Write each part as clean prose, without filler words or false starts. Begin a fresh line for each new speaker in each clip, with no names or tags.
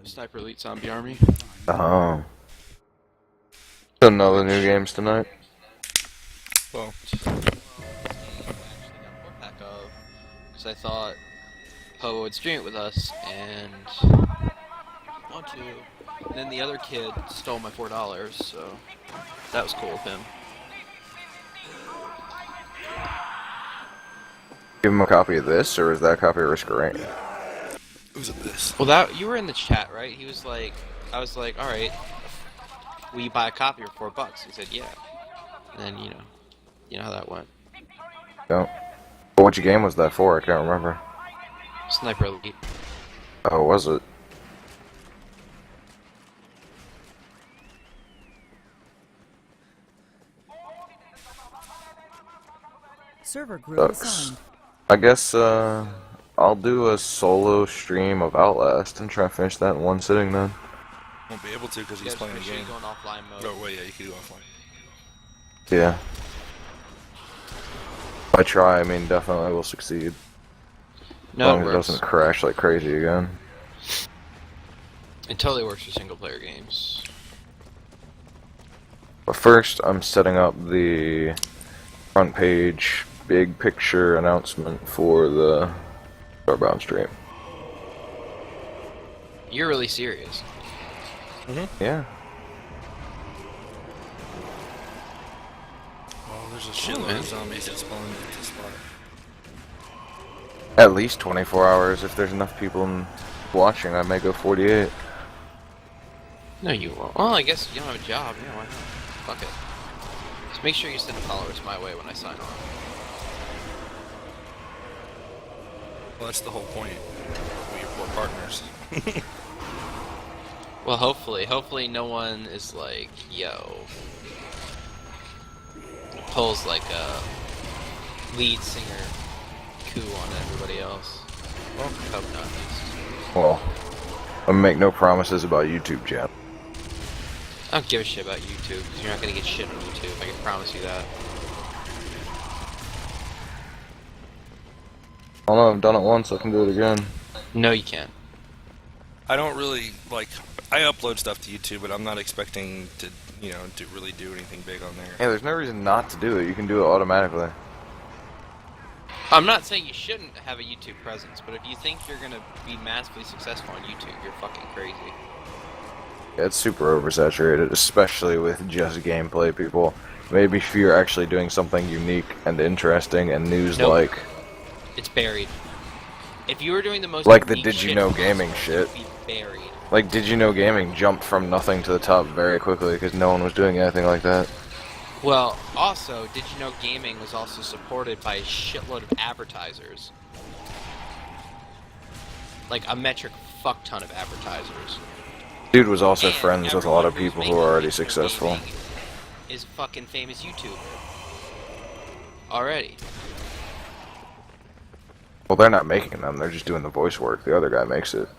Sniper Elite Zombie Army.
Oh. So know the new games tonight?
Well, because I thought Poe would stream it with us, and want to. And then the other kid stole my $4, so that was cool of him.
Give him a copy of this, or is that a copy of Risk of Rain?
It was this.
Well, that you were in the chat, right? He was like, I was like, all right, will you buy a copy for $4? He said, yeah. And then you know how that went.
Don't. But which game was that for? I can't remember.
Sniper Elite.
Oh, was it?
Server group
Sucks.
assigned.
I guess, I'll do a solo stream of Outlast and try to finish that in one sitting then.
Won't be able to because he's
Yeah,
playing the
make sure
game.
you're going offline mode.
Oh, wait, yeah, you can do offline.
Yeah. If I try, I mean, definitely will succeed.
No,
as long
it
as it
works.
doesn't crash like crazy again.
It totally works for single-player games.
But first, I'm setting up the front page big picture announcement for the Starbound stream.
You're really serious.
Yeah.
Well, there's a shitload
man.
of zombies that spawned at this spot.
At least 24 hours. If there's enough people watching, I may go 48.
No, you won't. Well, I guess you don't have a job. Yeah, why not? Fuck it. Just make sure you send followers my way when I sign on.
Well, that's the whole point. We're partners.
Well, hopefully no one is like, yo, pulls like a lead singer coup on everybody else. Well, hope not, at least.
Well, I make no promises about YouTube channel.
I don't give a shit about YouTube, because you're not gonna get shit on YouTube, I can promise you that.
I don't know, I've done it once, I can do it again.
No, you can't.
I don't really, like, I upload stuff to YouTube, but I'm not expecting to, you know, to really do anything big on there.
Yeah, there's no reason not to do it. You can do it automatically.
I'm not saying you shouldn't have a YouTube presence, but if you think you're gonna be massively successful on YouTube, you're fucking crazy.
Yeah, it's super oversaturated, especially with just gameplay people. Maybe if you're actually doing something unique and interesting and news-like.
It's buried. If you were doing the most
Like the
unique
Did You
shit
Know
possible,
Gaming
it
shit.
would be buried.
Like, Did You Know Gaming jumped from nothing to the top very quickly because no one was doing anything like that.
Well, also, Did You Know Gaming was also supported by a shitload of advertisers. Like a metric fuck ton of advertisers.
Dude was also
And
friends with a lot of
everyone who's
people who are already
making Did You Know
successful.
Gaming is a fucking famous YouTuber. Already.
Well, they're not making them, they're just doing the voice work. The other guy makes it.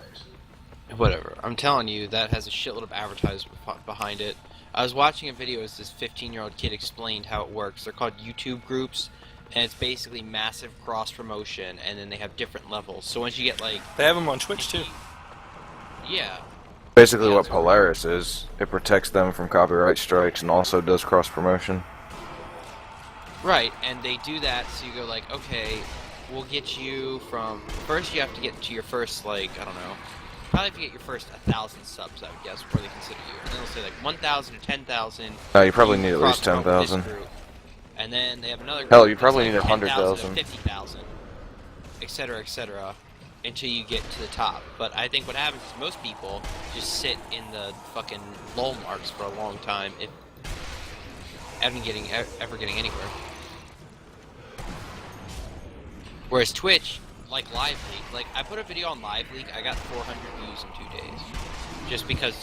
Whatever. I'm telling you, that has a shitload of advertisers behind it. I was watching a video as this 15-year-old kid explained how it works. They're called YouTube groups, and it's basically massive cross-promotion, and then they have different levels. So once you get, like...
They have them on Twitch, too.
Yeah.
Basically
Yeah,
what
that's what
Polaris is. It protects them from copyright strikes and also does cross-promotion.
Right, and they do that, so you go like, okay, we'll get you from... First you have to get to your first, like, I don't know... Probably if you get your first 1,000 subs, I would guess, before they consider you. And then they'll say like 1,000 or 10,000.
You probably need at least
cross-promote this
10,000.
group. And then they have another group.
Hell, you
that's
probably
like
need
10,000
100,000.
to 50,000, etc., until you get to the top. But I think what happens is most people just sit in the fucking lull marks for a long time, if ever getting anywhere. Whereas Twitch, like Live League, like I put a video on Live League, I got 400 views in 2 days, just because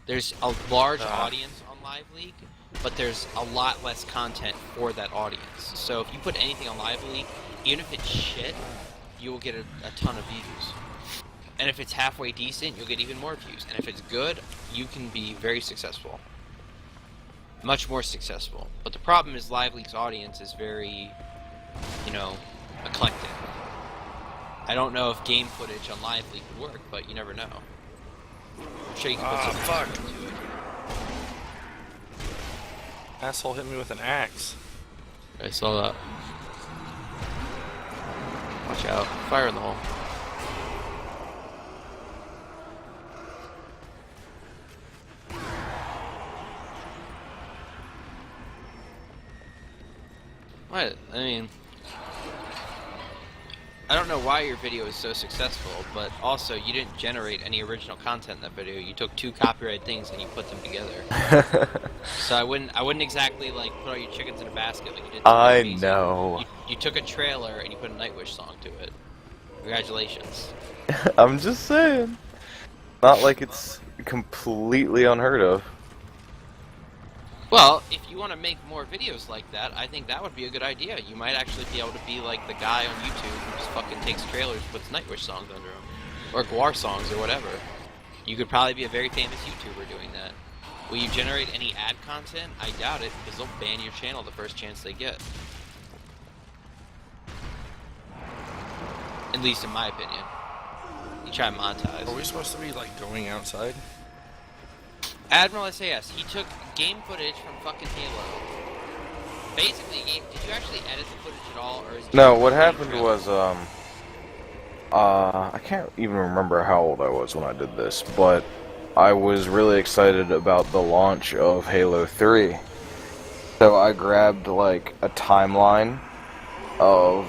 there's a large audience on Live League, but there's a lot less content for that audience. So if you put anything on Live League, even if it's shit, you will get a ton of views. And if it's halfway decent, you'll get even more views. And if it's good, you can be very successful. Much more successful. But the problem is Live League's audience is very, eclectic. I don't know if game footage on Live Leak would work, but you never know. I'm sure you can put
Ah,
some
fuck.
effort into it.
Asshole hit me with an axe.
I saw that. Watch out. Fire in the hole. What? I mean, I don't know why your video is so successful, but also you didn't generate any original content in that video. You took 2 copyrighted things and you put them together. So I wouldn't exactly like put all your chickens in a basket like you did.
I
Amazing.
know.
You took a trailer and you put a Nightwish song to it. Congratulations.
I'm just saying. Not like it's completely unheard of.
Well, if you want to make more videos like that, I think that would be a good idea. You might actually be able to be like the guy on YouTube who just fucking takes trailers and puts Nightwish songs under them. Or Gwar songs or whatever. You could probably be a very famous YouTuber doing that. Will you generate any ad content? I doubt it, because they'll ban your channel the first chance they get. At least in my opinion. You try to monetize.
Are we supposed to be like going outside?
Admiral SAS, he took game footage from fucking Halo. Basically, did you actually edit the footage at all, or is it
No,
just
what
a
happened
trailer?
was, I can't even remember how old I was when I did this, but I was really excited about the launch of Halo 3. So I grabbed, like, a timeline of,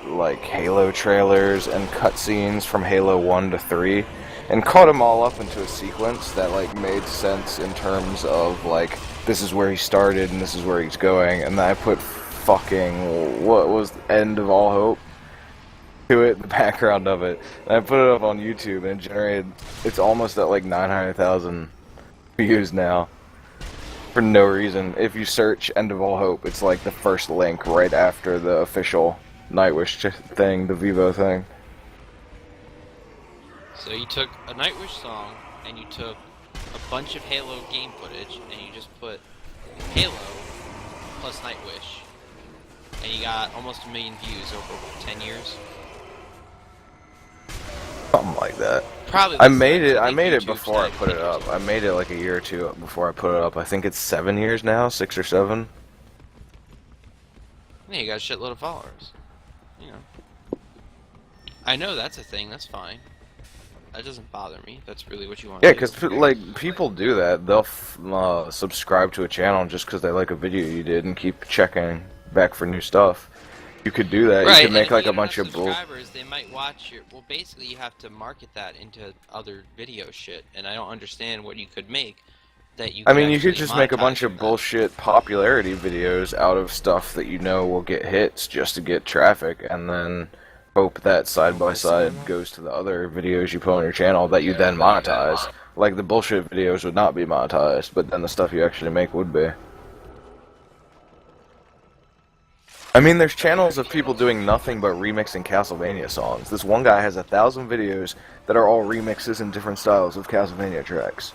like, Halo trailers and cutscenes from Halo 1 to 3, and caught them all up into a sequence that, like, made sense in terms of, like, this is where he started and this is where he's going, and then I put fucking, what was End of All Hope to it, the background of it, and I put it up on YouTube, and it generated, it's almost at, like, 900,000 views now. For no reason. If you search End of All Hope, it's like the first link right after the official Nightwish thing, the Vivo thing.
So you took a Nightwish song, and you took a bunch of Halo game footage, and you just put Halo plus Nightwish, and you got almost 1 million views over, what, 10 years?
Something like that.
Probably.
I made it
YouTube's
before I
not
put it
even
up. I made it like a year or two before I put it up. I think it's 7 years now, 6 or 7.
Yeah, you got a shitload of followers. You know. I know that's a thing, that's fine. That doesn't bother me. That's really what you want
Yeah,
to do.
because like people do that. They'll subscribe to a channel just because they like a video you did and keep checking back for new stuff. You could do that.
Right,
You could make
and
like
if
a
you
bunch
have
of bull.
subscribers, they might watch your. Well, basically, you have to market that into other video shit, and I don't understand what you could make that you.
I mean, you could
actually
just make a bunch
monetize
of
from that.
bullshit popularity videos out of stuff that you know will get hits just to get traffic, and then hope that side by side goes to the other videos you put on your channel that you then monetize. Like the bullshit videos would not be monetized, but then the stuff you actually make would be. I mean, there's channels of people doing nothing but remixing Castlevania songs. This one guy has 1,000 videos that are all remixes in different styles of Castlevania tracks.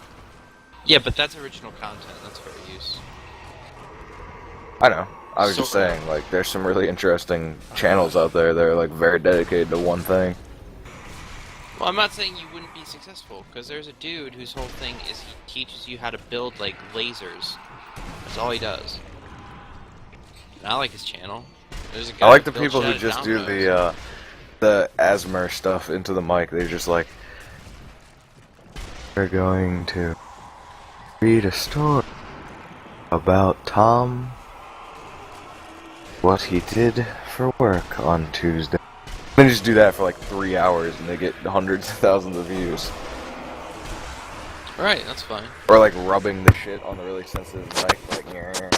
Yeah, but that's original content. That's fair use.
I know. I was
So-
just saying, like, there's some really interesting channels out there that are, like, very dedicated to one thing.
Well, I'm not saying you wouldn't be successful, because there's a dude whose whole thing is he teaches you how to build, like, lasers. That's all he does. And I like his channel. There's a guy
I like the
builds
people
shit
who
out of
just do
dominoes.
the ASMR stuff into the mic. They're just like, we're going to read a story about Tom, what he did for work on Tuesday. They just do that for like 3 hours and they get hundreds of thousands of views.
Right, that's fine.
Or like rubbing the shit on the really sensitive mic, like, "Nyeh."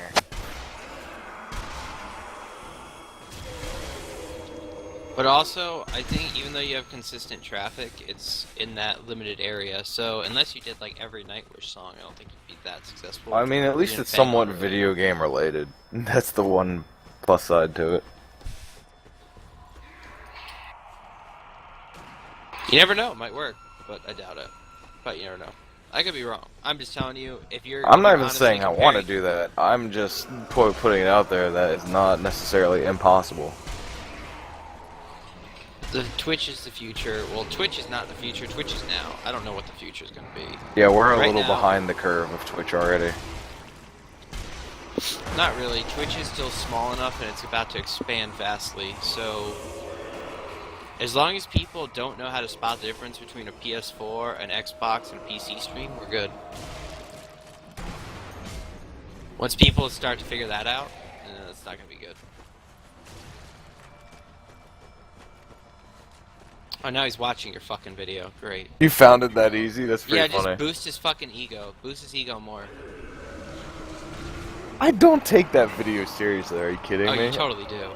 But also, I think even though you have consistent traffic, it's in that limited area. So unless you did like every Nightwish song, I don't think you'd be that successful.
I mean, at
You
least
didn't
it's
bang
somewhat
on it.
video game related. That's the one plus side to it.
You never know, it might work, but I doubt it. But you never know. I could be wrong. I'm just telling you, if you're.
I'm
if
not
you're
even
honestly
saying I want to
comparing-
do that. I'm just putting it out there that it's not necessarily impossible.
The Twitch is the future. Well, Twitch is not the future. Twitch is now. I don't know what the future is going to be.
Yeah, we're a
Right
little
now-
behind the curve of Twitch already.
Not really. Twitch is still small enough, and it's about to expand vastly. So, as long as people don't know how to spot the difference between a PS4, an Xbox, and a PC stream, we're good. Once people start to figure that out, it's not going to be good. Oh, now he's watching your fucking video. Great.
You found it that easy? That's pretty
Yeah,
funny.
just boost his fucking ego. Boost his ego more.
I don't take that video seriously, are you kidding
Oh,
me?
you totally do.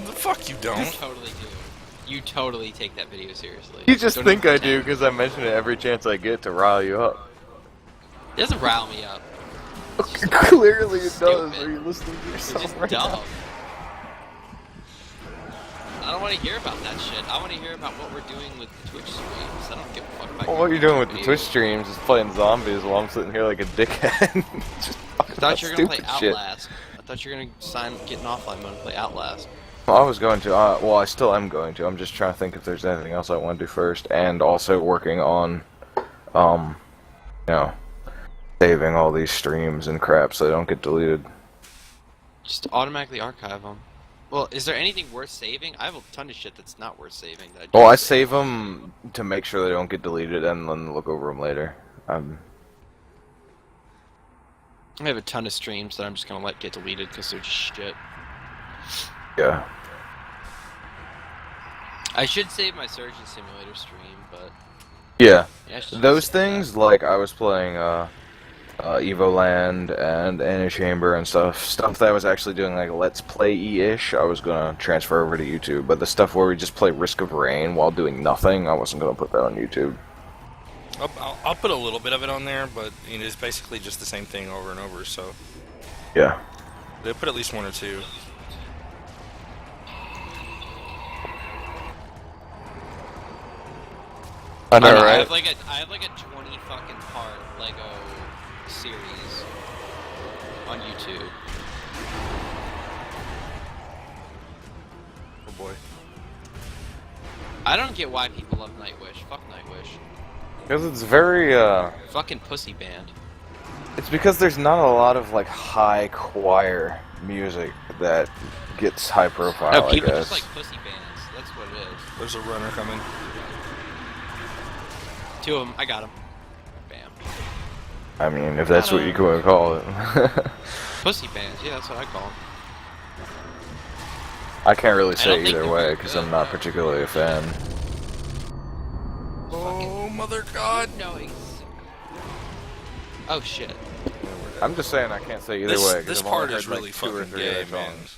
The fuck you
You
don't.
totally do. You totally take that video seriously.
You just
Don't
think
even
I do
pretend.
because I mention it every chance I get to rile you up.
It doesn't rile me up.
Clearly it does.
Stupid.
Are you listening to
It's
yourself
just
right
dumb.
now?
I don't want to hear about that shit. I want to hear about what we're doing with the Twitch streams. I don't give a fuck about
Well,
your
what you're doing with the
videos.
Twitch streams is playing zombies while I'm sitting here like a dickhead. Just
I
talking
thought
about
you were gonna play
stupid shit.
Outlast. I thought you were gonna get an offline mode and play Outlast.
Well, I was going to. Well, I still am going to. I'm just trying to think if there's anything else I want to do first, and also working on, you know, saving all these streams and crap so they don't get deleted.
Just automatically archive them. Well, is there anything worth saving? I have a ton of shit that's not worth saving. That
Well, I
don't
save them to make sure they don't get deleted, and then look over them later.
I have a ton of streams that I'm just gonna let get deleted because they're just shit.
Yeah.
I should save my Surgeon Simulator stream, but
Yeah.
yeah, I should
Those
save that.
things, like I was playing Evoland and Chamber and stuff that I was actually doing like Let's Play-ish, I was gonna transfer over to YouTube, but the stuff where we just play Risk of Rain while doing nothing, I wasn't gonna put that on YouTube.
I'll put a little bit of it on there, but it's basically just the same thing over and over. So
Yeah.
they put at least one or two.
I know,
I
right?
have like a 20 fucking part Lego series on YouTube.
Oh boy.
I don't get why people love Nightwish. Fuck Nightwish.
Because it's very,
Fucking pussy band.
it's because there's not a lot of, like, high choir music that gets high profile,
No,
I
people
guess.
just like pussy bands. That's what it is.
There's a runner coming.
2 of them. I got them. Bam.
I mean, if that's what you could call it.
Pussy bands. Yeah, that's what I call them.
I can't really
I don't
say
think
either
they're
way,
very
because
good.
I'm not particularly a fan.
Oh, mother God!
No. Oh shit.
I'm just saying I can't say either
This-
way,
this
because I've only
part
heard
is really
like 2 or
fucking
3
gay,
other
man.
songs.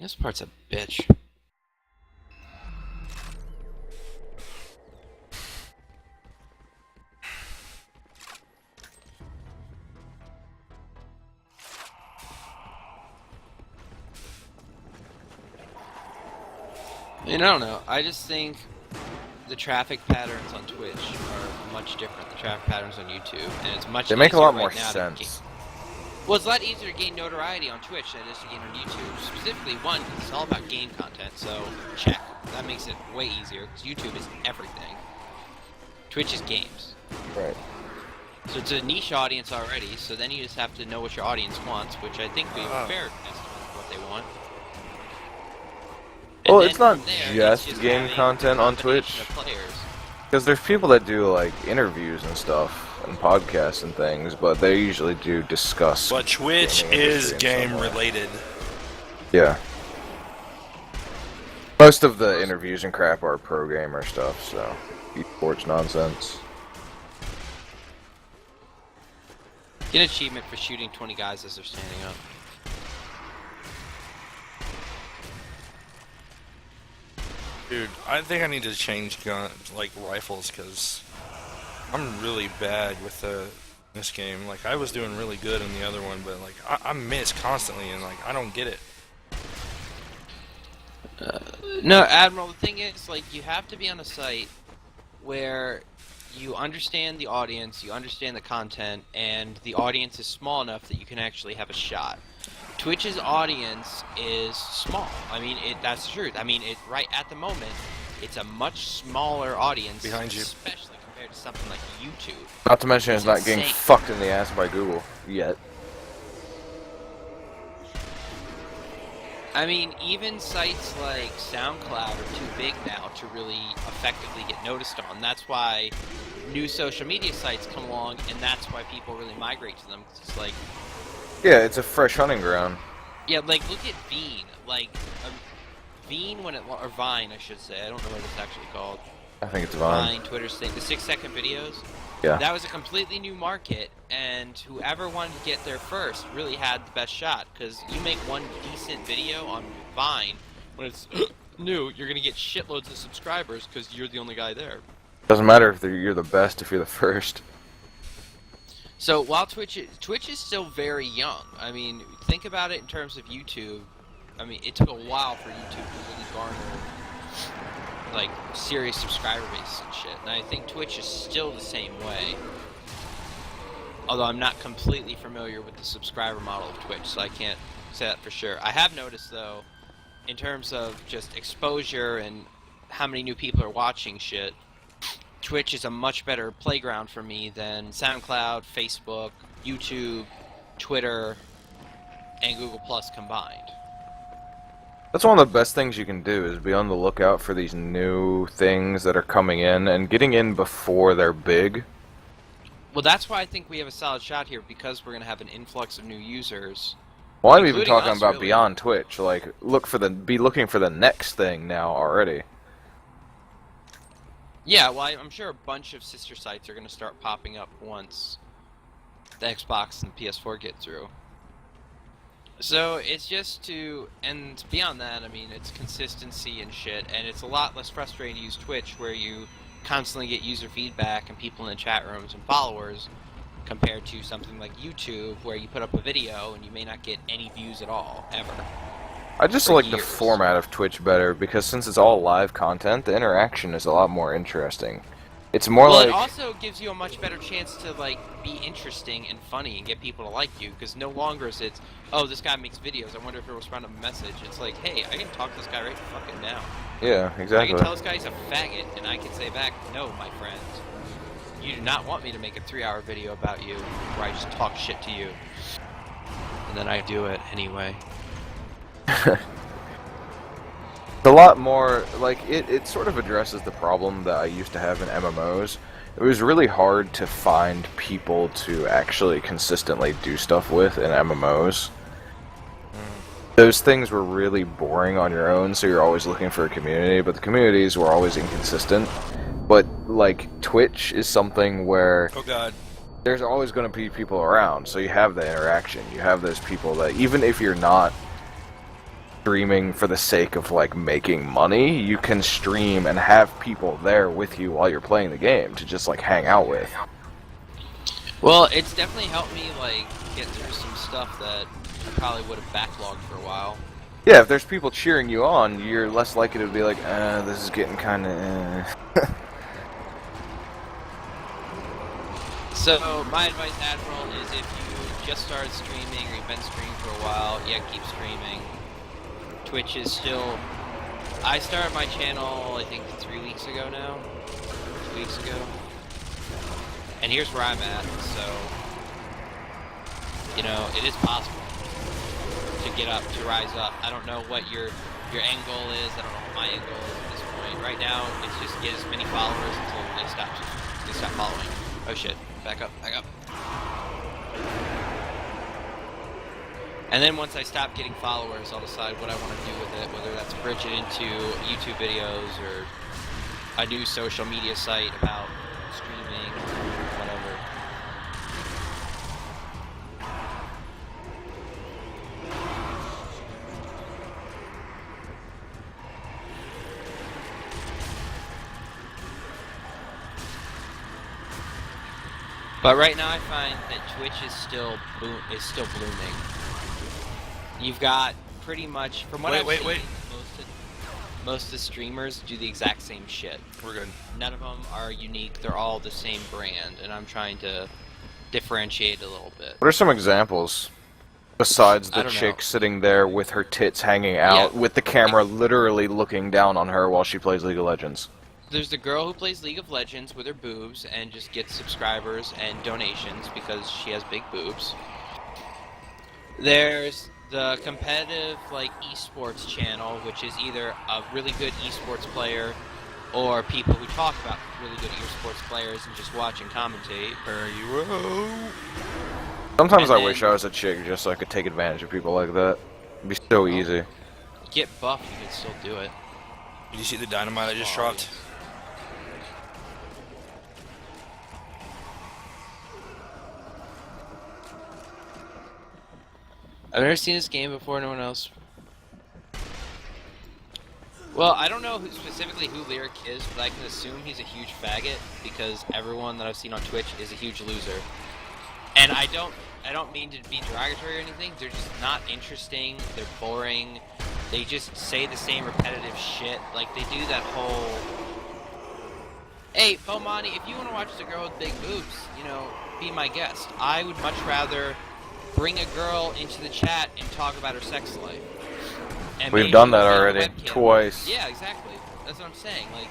This part's a bitch. I don't know. I just think the traffic patterns on Twitch are much different than the traffic patterns on YouTube, and it's much
They make a
easier
lot
right
more
now to
sense.
well, it's a lot easier to gain notoriety on Twitch than it is to gain on YouTube. Specifically, one, 'cause it's all about game content, so check. That makes it way easier, because YouTube is everything. Twitch is games.
Right.
So it's a niche audience already, so then you just have to know what your audience wants, which I think would be a fair estimate of what they want. And
Well,
then
it's not
from there,
just
it's
game
having
content
a
on
combination
Twitch.
of players.
Because there's people that do, like, interviews and stuff, and podcasts and things, but they usually do discuss...
But Twitch
gaming
is
industry in some
game
way.
related.
Yeah. Most of the interviews and crap are pro gamer stuff, so... esports nonsense.
Get an achievement for shooting 20 guys as they're standing up.
Dude, I think I need to change rifles, because I'm really bad with this game. Like, I was doing really good in the other one, but like I miss constantly, and like I don't get it.
No, Admiral, the thing is, like, you have to be on a site where you understand the audience, you understand the content, and the audience is small enough that you can actually have a shot. Twitch's audience is small. I mean, that's the truth. I mean, right at the moment, it's a much smaller audience.
Behind you.
Especially compared to something like YouTube.
Not to mention it's not getting
insane.
fucked in the ass by Google yet.
I mean, even sites like SoundCloud are too big now to really effectively get noticed on. That's why new social media sites come along, and that's why people really migrate to them. 'Cause it's like,
Yeah, it's a fresh hunting ground.
yeah, like look at Vine. Like, Vine or Vine, I should say. I don't know what it's actually called.
I think it's Vine.
Twitter's thing, the 6-second videos.
Yeah.
That was a completely new market, and whoever wanted to get there first really had the best shot, because you make one decent video on Vine, when it's new, you're going to get shitloads of subscribers, because you're the only guy there.
Doesn't matter if you're the best if you're the first.
So, while Twitch is still very young, I mean, think about it in terms of YouTube. I mean, it took a while for YouTube to really garner like serious subscriber base and shit, and I think Twitch is still the same way. Although I'm not completely familiar with the subscriber model of Twitch, so I can't say that for sure. I have noticed though, in terms of just exposure and how many new people are watching shit, Twitch is a much better playground for me than SoundCloud, Facebook, YouTube, Twitter, and Google Plus combined.
That's one of the best things you can do, is be on the lookout for these new things that are coming in and getting in before they're big.
Well, that's why I think we have a solid shot here, because we're going to have an influx of new users.
Well, I'm even
Including
talking
us,
about
really.
beyond Twitch. Like, be looking for the next thing now already.
Yeah, well, I'm sure a bunch of sister sites are going to start popping up once the Xbox and PS4 get through. So it's just and beyond that, I mean, it's consistency and shit, and it's a lot less frustrating to use Twitch, where you constantly get user feedback and people in the chat rooms and followers, compared to something like YouTube, where you put up a video and you may not get any views at all, ever.
I just
For
like the
years.
format of Twitch better, because since it's all live content, the interaction is a lot more interesting. It's more
Well,
like...
it also gives you a much better chance to, like, be interesting and funny and get people to like you, because no longer is it, oh, this guy makes videos, I wonder if he'll respond to a message. It's like, hey, I can talk to this guy right fucking now.
Yeah,
I
exactly.
can tell this guy he's a faggot, and I can say back, no, my friend. You do not want me to make a 3-hour video about you, where I just talk shit to you. And then I do it anyway.
It's a lot more, like, it sort of addresses the problem that I used to have in MMOs. It was really hard to find people to actually consistently do stuff with in MMOs. Those things were really boring on your own, so you're always looking for a community, but the communities were always inconsistent. But, like, Twitch is something where
Oh god.
there's always going to be people around, so you have the interaction. You have those people that, even if you're not streaming for the sake of, like, making money, you can stream and have people there with you while you're playing the game to just, like, hang out with.
Well, it's definitely helped me, like, get through some stuff that I probably would have backlogged for a while.
Yeah, if there's people cheering you on, you're less likely to be like, this is getting kind of...
So, my advice, Admiral, is if you just started streaming or you've been streaming for a while, yeah, keep streaming. Twitch is still... I started my channel, I think, 3 weeks ago now. 2 weeks ago. And here's where I'm at, so... You know, it is possible to get up, to rise up. I don't know what your end goal is, I don't know what my end goal is at this point. Right now, it's just get as many followers until they stop following. Oh shit, back up, back up. And then once I stop getting followers, I'll decide what I want to do with it, whether that's bridge it into YouTube videos or a new social media site about streaming or whatever. But right now I find that Twitch is still blooming. You've got pretty much, from what I've seen, most of the streamers do the exact same shit.
We're good.
None of them are unique. They're all the same brand, and I'm trying to differentiate a little bit.
What are some examples? Besides
I
the
don't
chick
know.
sitting there with her tits hanging out, with the camera literally looking down on her while she plays League of Legends.
There's the girl who plays League of Legends with her boobs and just gets subscribers and donations because she has big boobs. There's the competitive, like, esports channel, which is either a really good esports player or people who talk about really good esports players and just watch and commentate.
Sometimes
And
I
then-
wish I was a chick just so I could take advantage of people like that. It'd be so easy.
Get buff, you can still do it.
Did you see the dynamite I just dropped?
Yes. I've never seen this game before, no one else. Well, I don't know specifically who Lyric is, but I can assume he's a huge faggot because everyone that I've seen on Twitch is a huge loser. And I don't mean to be derogatory or anything. They're just not interesting. They're boring. They just say the same repetitive shit. Like they do that whole. Hey, Bomani, if you want to watch the girl with big boobs, you know, be my guest. I would much rather bring a girl into the chat and talk about her sex life. And
We've
maybe
done that
we'll
already,
get a webcam.
twice.
Yeah, exactly. That's what I'm saying. Like,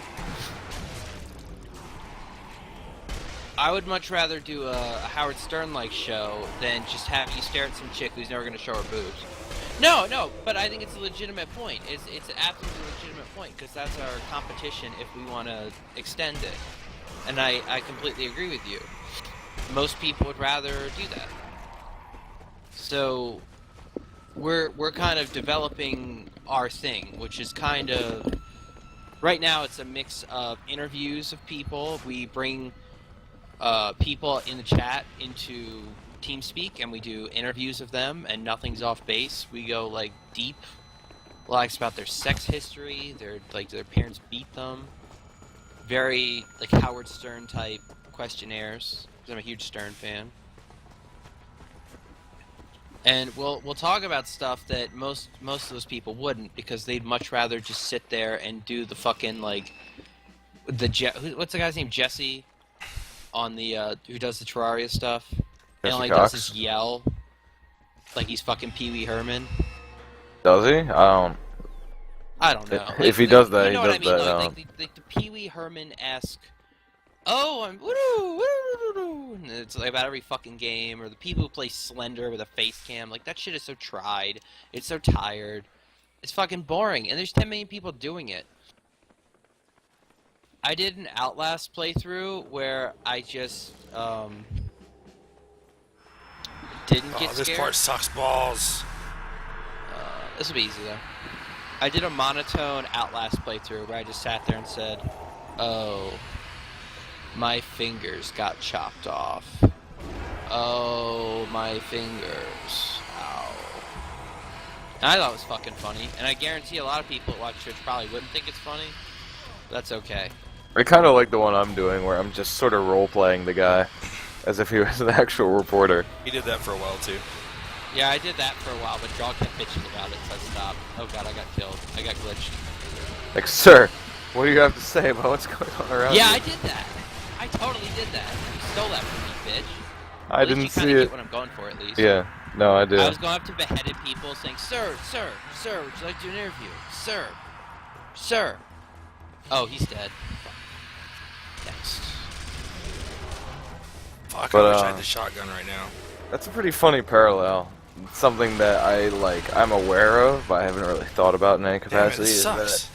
I would much rather do a Howard Stern-like show than just have you stare at some chick who's never going to show her boobs. No, but I think it's a legitimate point. It's an absolutely legitimate point because that's our competition if we want to extend it. And I completely agree with you. Most people would rather do that. So we're kind of developing our thing, which is kind of right now it's a mix of interviews of people. We bring people in the chat into TeamSpeak and we do interviews of them and nothing's off base. We go like deep, like about their sex history, their parents beat them. Very like Howard Stern type questionnaires. 'Cause I'm a huge Stern fan. And we'll talk about stuff that most of those people wouldn't because they'd much rather just sit there and do the fucking like what's the guy's name, Jesse on the who does the Terraria stuff and like
Cox?
does his yell like he's fucking Pee Wee Herman.
Does he?
I don't know.
If he does that,
you know
he
what
does
I mean?
that.
Like the Pee Wee Herman-esque. Oh, I'm woo-doo. And it's like about every fucking game, or the people who play Slender with a face cam. Like that shit is so tried. It's so tired. It's fucking boring, and there's 10 million people doing it. I did an Outlast playthrough where I just didn't get
This
scared.
part sucks balls.
This will be easy though. I did a monotone Outlast playthrough where I just sat there and said, "Oh, my fingers got chopped off. Oh, my fingers. Ow." And I thought it was fucking funny, and I guarantee a lot of people that watch Twitch probably wouldn't think it's funny. But that's okay.
I kind of like the one I'm doing where I'm just sort of role-playing the guy as if he was an actual reporter.
He did that for a while too.
Yeah, I did that for a while, but Draul kept bitching about it, so I stopped. Oh god, I got killed. I got glitched.
Like, sir, what do you have to say about what's going on around
Yeah,
you?
I did that. I totally did that. You stole that from me, bitch.
I
At least
didn't
you
see
kinda
it.
get what I'm going for, at least.
Yeah, no, I did.
I was going up to beheaded people saying, Sir, would you like to do an interview? Sir. Oh, he's dead. Next.
Fuck,
But,
I wish I had the shotgun right now.
That's a pretty funny parallel. Something that I'm aware of, but I haven't really thought about in any
Damn it,
capacity,
this
is
sucks.
that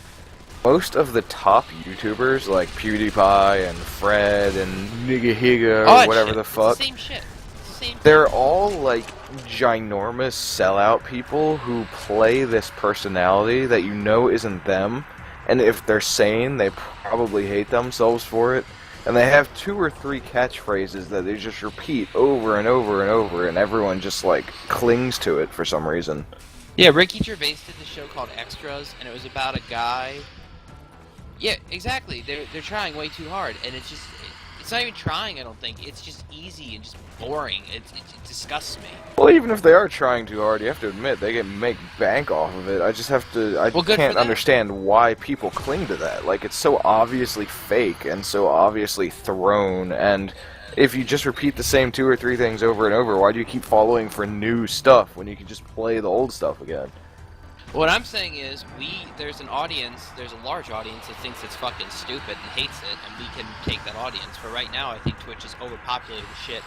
most of the top YouTubers, like PewDiePie and Fred and Nigga Higa or whatever the fuck,
It's the same shit. It's the same thing.
they're all like ginormous sellout people who play this personality that you know isn't them, and if they're sane, they probably hate themselves for it. And they have 2 or 3 catchphrases that they just repeat over and over and over, and everyone just like clings to it for some reason.
Yeah, Ricky Gervais did this show called Extras, and it was about a guy. Yeah, exactly. They're trying way too hard, and it's It's not even trying, I don't think. It's just easy and just boring. It disgusts me.
Well, even if they are trying too hard, you have to admit they can make bank off of it. I just have to. I
Well, good for
can't
them.
understand why people cling to that. Like, it's so obviously fake and so obviously thrown. And if you just repeat the same 2 or 3 things over and over, why do you keep following for new stuff when you can just play the old stuff again?
What I'm saying is, there's a large audience that thinks it's fucking stupid and hates it, and we can take that audience. For right now, I think Twitch is overpopulated with shit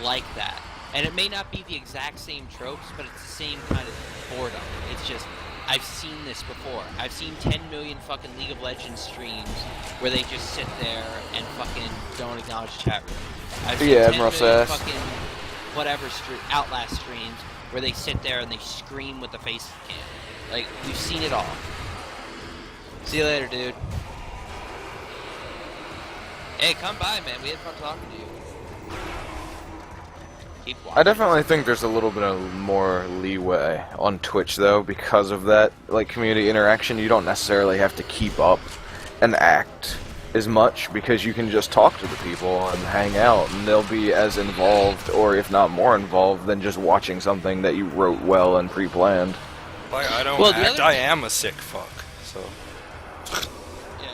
like that. And it may not be the exact same tropes, but it's the same kind of boredom. It's just, I've seen this before. I've seen 10 million fucking League of Legends streams where they just sit there and fucking don't acknowledge chat room. I've seen 10
Admiral
million
Sass.
fucking whatever Outlast streams where they sit there and they scream with the face cam. Like, we've seen it all. See you later, dude. Hey, come by, man. We had fun talking to you. Keep watching.
I definitely think there's a little bit of more leeway on Twitch, though, because of that, like, community interaction. You don't necessarily have to keep up and act as much, because you can just talk to the people and hang out, and they'll be as involved, or if not more involved, than just watching something that you wrote well and pre-planned.
Like, I don't
Well, the
act,
other
I
thing-
am a sick fuck, so...
Yeah.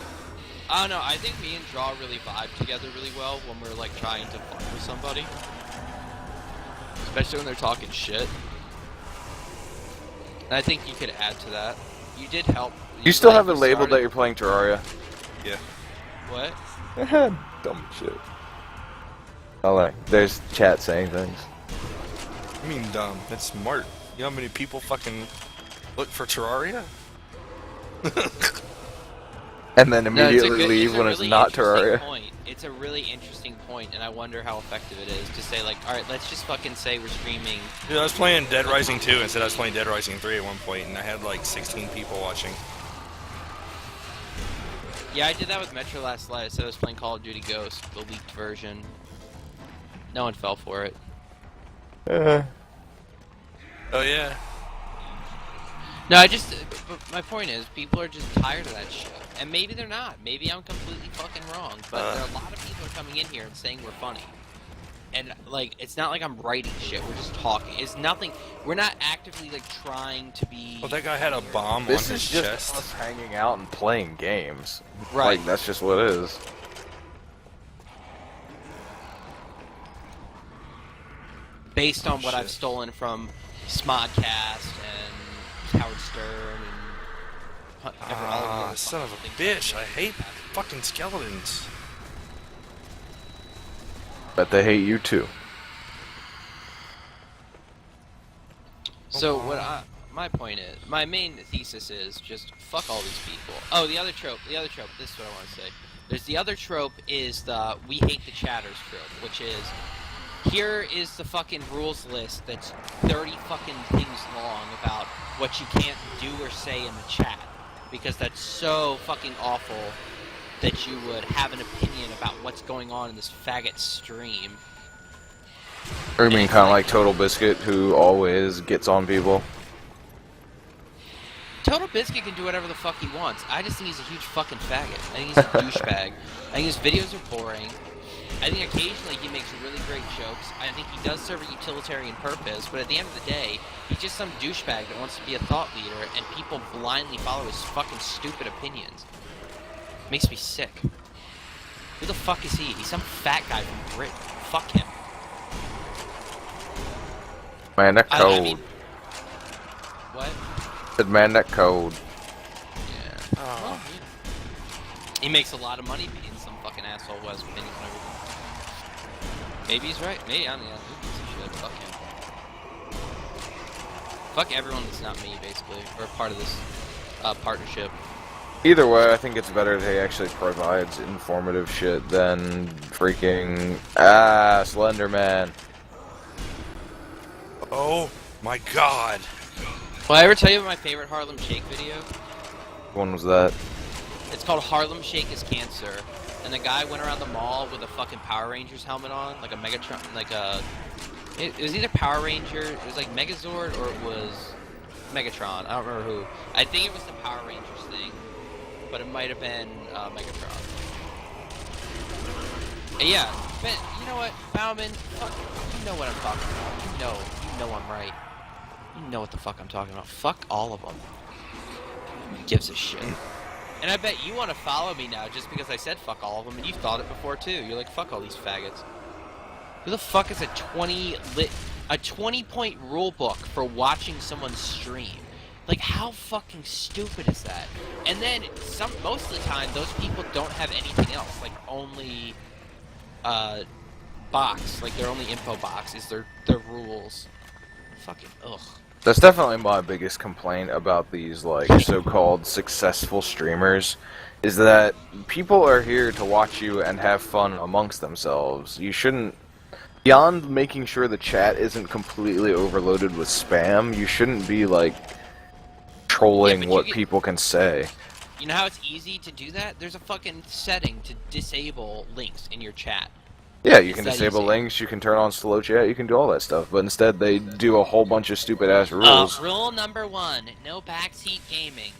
I don't know. I think me and Draul really vibe together really well when we're, like, trying to fuck with somebody. Especially when they're talking shit. And I think you could add to that. You did help.
You still
like,
have it labeled
started-
that you're playing Terraria?
Yeah.
What?
Dumb shit. Oh, like, there's chat saying things.
I mean, dumb. That's smart. You know how many people fucking look for Terraria?
And then
No,
immediately leave
a
when it's
really
not
interesting
Terraria.
Point. It's a really interesting point, and I wonder how effective it is to say, like, alright, let's just fucking say we're streaming.
Dude, I was playing Dead Rising 2 instead I was playing Dead Rising 3 at one point, and I had like 16 people watching.
Yeah, I did that with Metro last night, so I was playing Call of Duty Ghost, the leaked version. No one fell for it.
Oh yeah.
No, I just, but my point is, people are just tired of that shit. And maybe they're not. Maybe I'm completely fucking wrong. But there are a lot of people coming in here and saying we're funny. And, like, it's not like I'm writing shit, we're just talking. It's nothing, we're not actively, like, trying to be...
Well, that guy had a bomb
This
on
is
his
just
chest.
us hanging out and playing games.
Right.
Like, that's just what it is.
Based on what
Shit.
I've stolen from Smodcast and Howard Stern and... all of you.
Son of a bitch. I hate fucking skeletons.
But they hate you too.
So my point is, my main thesis is just fuck all these people. Oh, the other trope, this is what I want to say. There's the other trope is the we hate the chatters trope, which is, here is the fucking rules list that's 30 fucking things long about what you can't do or say in the chat. Because that's so fucking awful that you would have an opinion about what's going on in this faggot stream.
Or you mean kind of like Total Biscuit, who always gets on people?
Total Biscuit can do whatever the fuck he wants. I just think he's a huge fucking faggot. I think he's a douchebag. I think his videos are boring. I think occasionally he makes really great jokes. I think he does serve a utilitarian purpose, but at the end of the day, he's just some douchebag that wants to be a thought leader, and people blindly follow his fucking stupid opinions. Makes me sick. Who the fuck is he? He's some fat guy from Britain. Fuck him.
Man, that
I
cold.
mean, what?
Said, man, that cold.
Yeah. Well, yeah. He makes a lot of money being some fucking asshole who has opinions on everything. Maybe he's right. Maybe I don't know. Who gives a shit? Fuck him. Fuck everyone that's not me, basically, or part of this partnership.
Either way, I think it's better that he actually provides informative shit than freaking Slenderman.
Oh my god.
Will I ever tell you about my favorite Harlem Shake video?
When was that?
It's called Harlem Shake is Cancer. And the guy went around the mall with a fucking Power Rangers helmet on, like a Megatron, like a... It was either Power Ranger, it was like Megazord, or it was Megatron. I don't remember who. I think it was the Power Rangers thing, but it might have been Megatron. Yeah, but you know what, Bauman? Fuck, you know what I'm talking about. You know I'm right. You know what the fuck I'm talking about. Fuck all of them. Who gives a shit? And I bet you want to follow me now just because I said fuck all of them, and you thought it before too. You're like, fuck all these faggots. Who the fuck is a 20-point rule book for watching someone stream? Like, how fucking stupid is that? And then most of the time, those people don't have anything else. Like, only box. Like, their only info box is their rules. Fucking ugh.
That's definitely my biggest complaint about these, like, so-called successful streamers, is that people are here to watch you and have fun amongst themselves. You shouldn't, beyond making sure the chat isn't completely overloaded with spam, you shouldn't be, like, trolling what people can say.
You know how it's easy to do that? There's a fucking setting to disable links in your chat.
Yeah, you can disable links, you can turn on slow chat, you can do all that stuff, but instead they do a whole bunch of stupid-ass rules.
Rule number 1, no backseat gaming.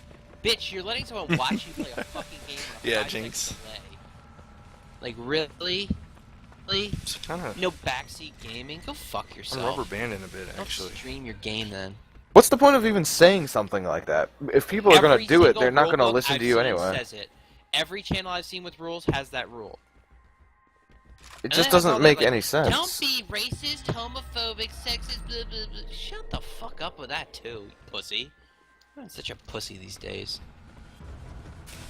Bitch, you're letting someone watch you play a fucking game with a 5-second delay. Like, really? Really? No backseat gaming? Go fuck yourself.
I'm rubber banding a bit, actually.
Don't stream your game, then.
What's the point of even saying something like that? If people are gonna do it, they're not gonna listen to you anyway.
Says it. Every channel I've seen with rules has that rule.
It just doesn't make any sense.
Don't be racist, homophobic, sexist, blah, blah, blah. Shut the fuck up with that, too, you pussy. I'm such a pussy these days.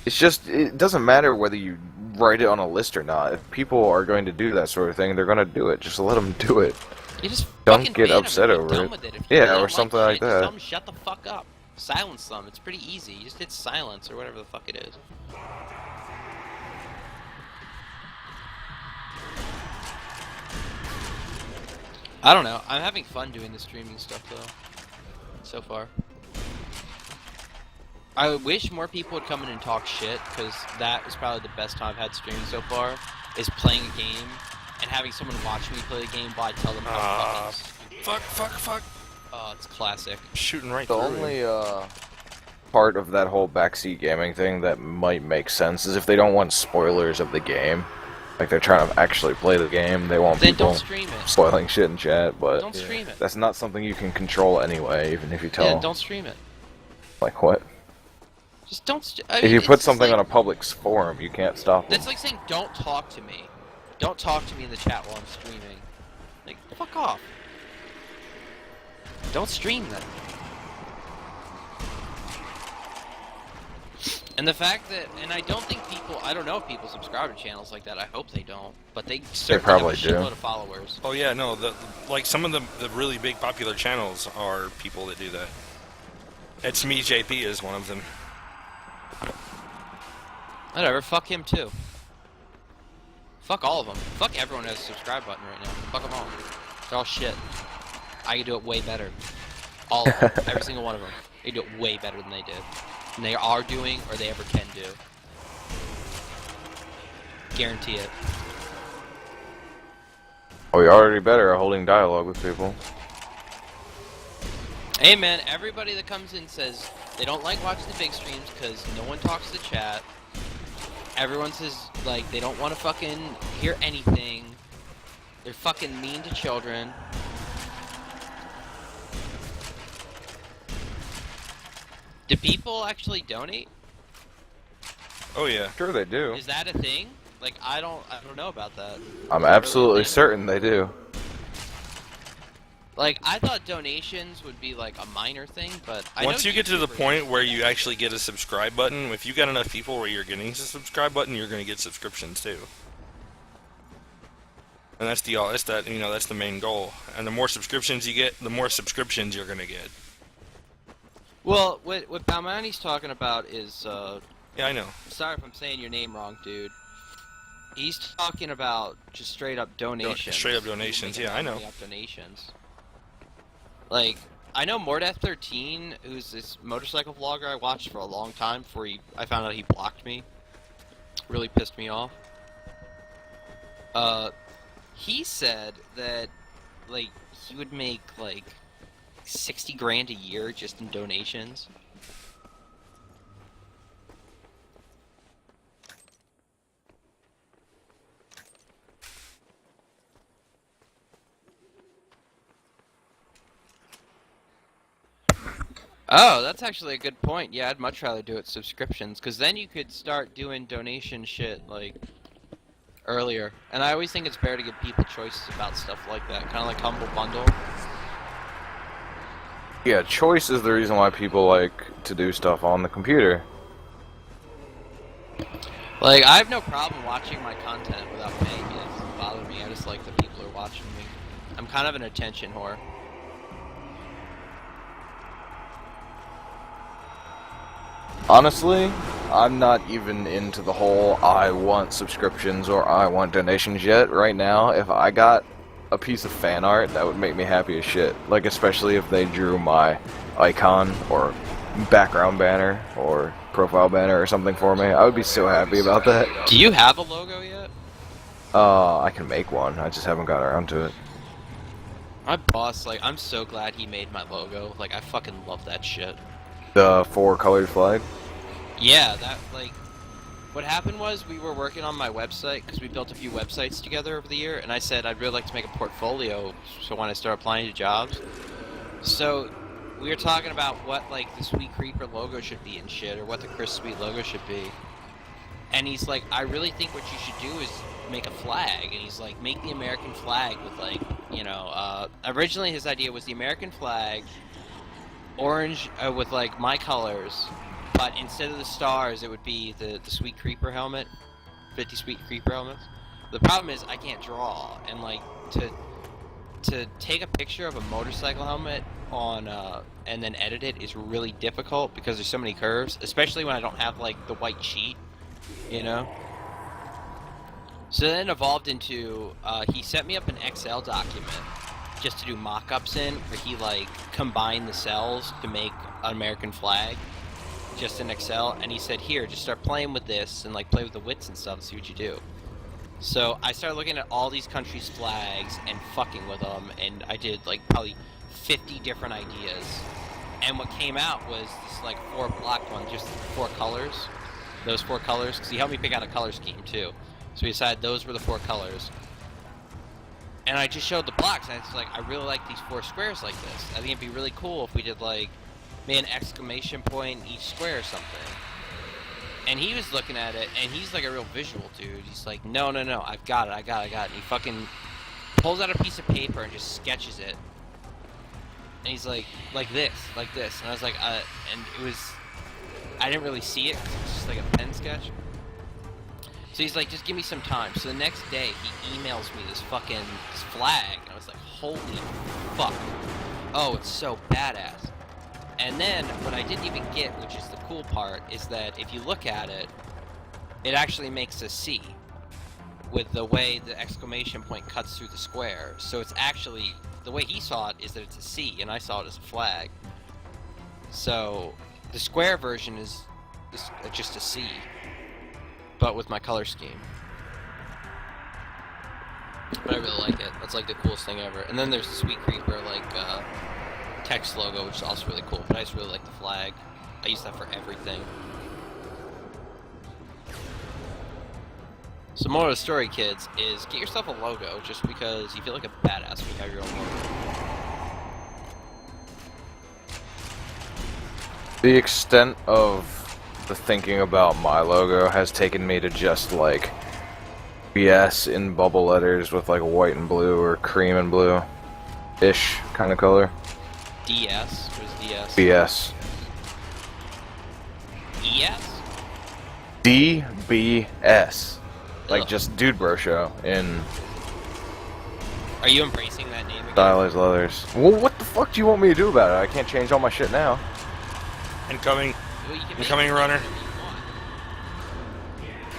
It's just, it doesn't matter whether you write it on a list or not. If people are going to do that sort of thing, they're going to do it. Just let them do it.
You just
don't get upset over it. Yeah, or something like that.
Just tell them shut the fuck up. Silence them. It's pretty easy. You just hit silence or whatever the fuck it is. I don't know. I'm having fun doing the streaming stuff though. So far. I wish more people would come in and talk shit, because that is probably the best time I've had streaming so far, is playing a game and having someone watch me play the game while I tell them how
fuck.
Oh, it's classic.
Shooting right
the
through
only part of that whole backseat gaming thing that might make sense is if they don't want spoilers of the game. Like, they're trying to actually play the game, they want people
don't stream it.
spoiling shit in chat, but
Don't stream it.
that's not something you can control anyway, even if you tell.
Yeah, don't stream it.
Like what?
Just don't.
If you put something on a public forum, you can't stop them.
That's like saying, don't talk to me. Don't talk to me in the chat while I'm streaming. Like, fuck off. Don't stream then. And the fact that, and I don't think people, I don't know if people subscribe to channels like that. I hope they don't. But they certainly
probably
have a shitload of followers.
Oh yeah, no, like some of the really big popular channels are people that do that. It's me, JP is one of them.
Whatever, fuck him too. Fuck all of them. Fuck everyone who has a subscribe button right now. Fuck them all. They're all shit. I can do it way better. All of them. Every single one of them. They do it way better than they did. And they are doing, or they ever can do. Guarantee it.
Oh, you're already better at holding dialogue with people.
Hey man, everybody that comes in says they don't like watching the big streams because no one talks to the chat. Everyone says, like, they don't want to fucking hear anything. They're fucking mean to children. Do people actually donate?
Oh yeah.
Sure they do.
Is that a thing? Like, I don't know about that.
I'm absolutely certain they do.
Like, I thought donations would be like a minor thing, but I
once
know
you get to the
YouTubers-
point where you actually get a subscribe button, if you got enough people where you're getting a subscribe button, you're going to get subscriptions too. And that's that's the main goal. And the more subscriptions you get, the more subscriptions you're going to get.
Well, what Balmani's talking about is,
Yeah, I know.
sorry if I'm saying your name wrong, dude. He's talking about just straight up donations.
Straight up donations, yeah, I know.
Straight up donations. Like, I know Mordeath13, who's this motorcycle vlogger I watched for a long time before I found out he blocked me. Really pissed me off. He said that, like, he would make, like, 60 grand a year just in donations. Oh, that's actually a good point. Yeah, I'd much rather do it subscriptions, because then you could start doing donation shit, like, earlier. And I always think it's better to give people choices about stuff like that, kind of like Humble Bundle.
Yeah, choice is the reason why people like to do stuff on the computer.
Like, I have no problem watching my content without paying me. It doesn't bother me. I just like the people who are watching me. I'm kind of an attention whore.
Honestly, I'm not even into the whole I want subscriptions or I want donations yet. Right now, if I got a piece of fan art, that would make me happy as shit. Like, especially if they drew my icon or background banner or profile banner or something for me. I would be so happy about that.
Do you have a logo yet?
I can make one. I just haven't got around to it.
My boss, like, I'm so glad he made my logo. Like, I fucking love that shit.
The 4-colored flag?
Yeah, that, like, what happened was we were working on my website, because we built a few websites together over the year, and I said I'd really like to make a portfolio, so when I start applying to jobs. So, we were talking about what, like, the Sweet Creeper logo should be and shit, or what the Chris Sweet logo should be. And he's like, I really think what you should do is make a flag. And he's like, make the American flag with, like, you know, originally his idea was the American flag, orange, with, like, my colors, but instead of the stars, it would be the Sweet Creeper helmet, 50 Sweet Creeper helmets. The problem is I can't draw, and, like, to take a picture of a motorcycle helmet on, and then edit it is really difficult because there's so many curves, especially when I don't have, like, the white sheet, you know? So then it evolved into, he sent me up an Excel document just to do mock-ups in, where he, like, combined the cells to make an American flag, just in Excel, and he said, here, just start playing with this, and, like, play with the widths and stuff and see what you do. So I started looking at all these countries' flags and fucking with them, and I did, like, probably 50 different ideas. And what came out was this, like, 4-block one, just 4 colors. Those 4 colors, because he helped me pick out a color scheme, too. So we decided those were the 4 colors. And I just showed the blocks, and it's like, I really like these 4 squares like this. I think it'd be really cool if we did, like, maybe an exclamation point in each square or something. And he was looking at it, and he's like a real visual dude. He's like, no, I've got it. And he fucking pulls out a piece of paper and just sketches it. And he's like this. And I was like, and it was, I didn't really see it, 'cause it's just like a pen sketch. So he's like, just give me some time. So the next day, he emails me this flag. And I was like, holy fuck. Oh, it's so badass. And then, what I didn't even get, which is the cool part, is that if you look at it, it actually makes a C, with the way the exclamation point cuts through the square. So it's actually, the way he saw it is that it's a C, and I saw it as a flag. So, the square version is just a C, but with my color scheme. But I really like it. That's like the coolest thing ever. And then there's the Sweet Creeper, like, text logo, which is also really cool, but I just really like the flag. I use that for everything. So more of the story, kids, is get yourself a logo just because you feel like a badass when you have your own logo.
The extent of the thinking about my logo has taken me to just, like, BS in bubble letters with, like, white and blue or cream and blue-ish kind of color.
DS? What is DS?
BS.
ES?
DBS. Like,
Ugh.
just Dude Bro Show in
Are you embracing that name again?
stylized leathers. Well, what the fuck do you want me to do about it? I can't change all my shit now.
Incoming.
Well, you can make
Incoming
it
runner.
whatever you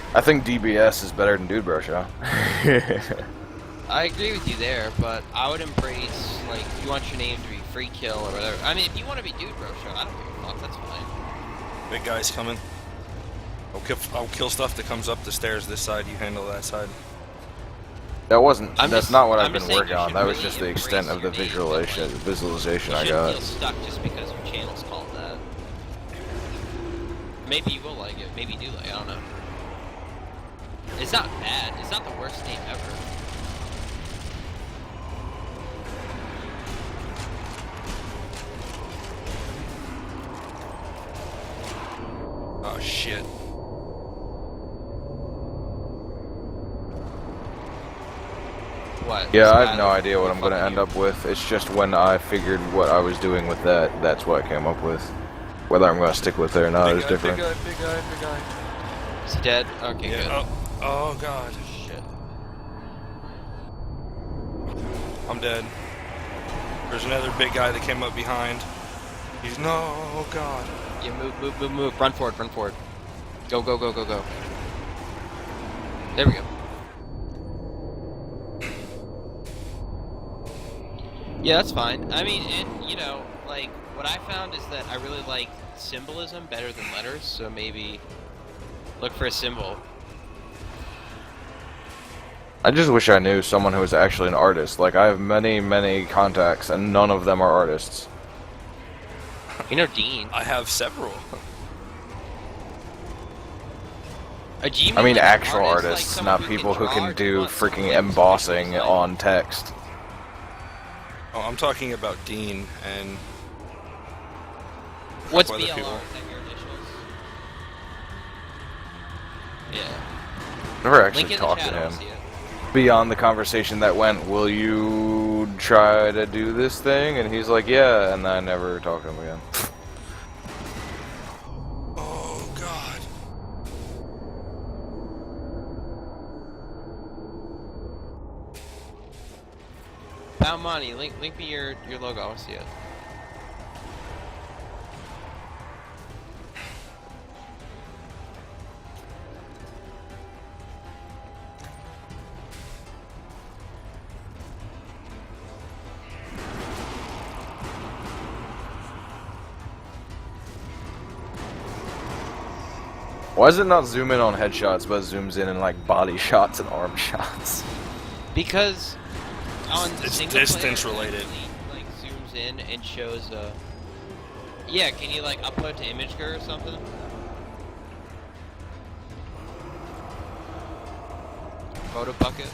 want.
I think DBS is better than Dude Bro Show.
I agree with you there, but I would embrace, like, if you want your name to be Free Kill or whatever. I mean, if you want to be Dude Bro Show, I don't give a fuck, that's fine.
Big guy's coming. I'll kill stuff that comes up the stairs this side, you handle that side.
That's not what I've
I'm
been
just saying
working
you
on.
should
That was
really
just the extent of the
embrace your name, but, like,
visualization
You
I
shouldn't
got.
feel stuck just because your channel's called that. Maybe you will like it, maybe you do like it, I don't know. It's not bad, it's not the worst name ever.
shit.
What?
Yeah, I have
Skylar?
no idea what I'm
Fuck
gonna end
you.
up with. It's just when I figured what I was doing with that, that's what I came up with. Whether I'm gonna stick with it or not
Big
is
guy,
different.
big guy, big guy, big guy.
Is he dead? Okay,
Yeah.
good.
Oh god.
Shit.
I'm dead. There's another big guy that came up behind. He's no, oh god.
Yeah, move. Run forward, run forward. Go. There we go. Yeah, that's fine. I mean, and, you know, like, what I found is that I really like symbolism better than letters, so maybe look for a symbol.
I just wish I knew someone who was actually an artist. Like, I have many contacts, and none of them are artists.
You know Dean.
I have several.
Do you
I mean
like,
actual
like
artists,
someone
not people who
draw,
can
or do you
do
want someone
freaking
who, like,
embossing
like-
on text.
Oh, I'm talking about Dean and
What's
other
BLR?
people.
Is that your initials? Yeah.
Never actually
Link in the
talked
chat,
to
I
him.
don't see it.
Beyond the conversation that went, will you try to do this thing? And he's like, yeah, and I never talked to him again.
oh god.
Pound money. Link me your logo. I want to see it.
Why does it not zoom in on headshots, but zooms in like body shots and arm shots?
Because on
It's
single
distance
player, it
related.
actually, like zooms in and shows yeah, can you like upload to ImageGur or something? Photo bucket.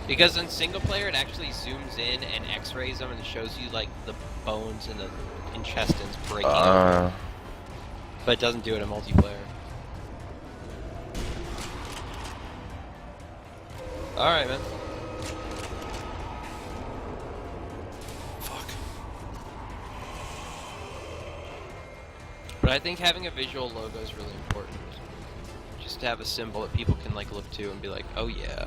Because in single player, it actually zooms in and X-rays them and shows you like the bones and the intestines breaking open. But it doesn't do it in multiplayer. Alright, man.
Fuck.
But I think having a visual logo is really important. Just to have a symbol that people can like look to and be like, oh yeah.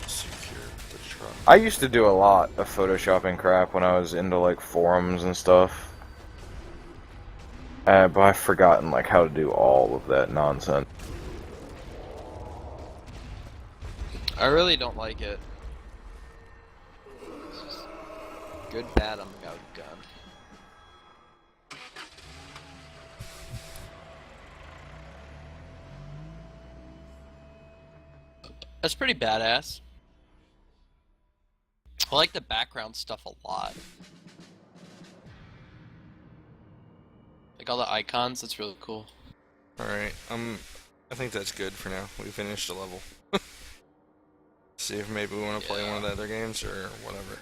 Secure the truck.
I used to do a lot of photoshopping crap when I was into like forums and stuff. But I've forgotten like how to do all of that nonsense.
I really don't like it. It's just good, bad, I'm out gun. That's pretty badass. I like the background stuff a lot. Like all the icons, that's really cool.
Alright, I think that's good for now. We finished a level. See if maybe we want to play one of the other games or whatever.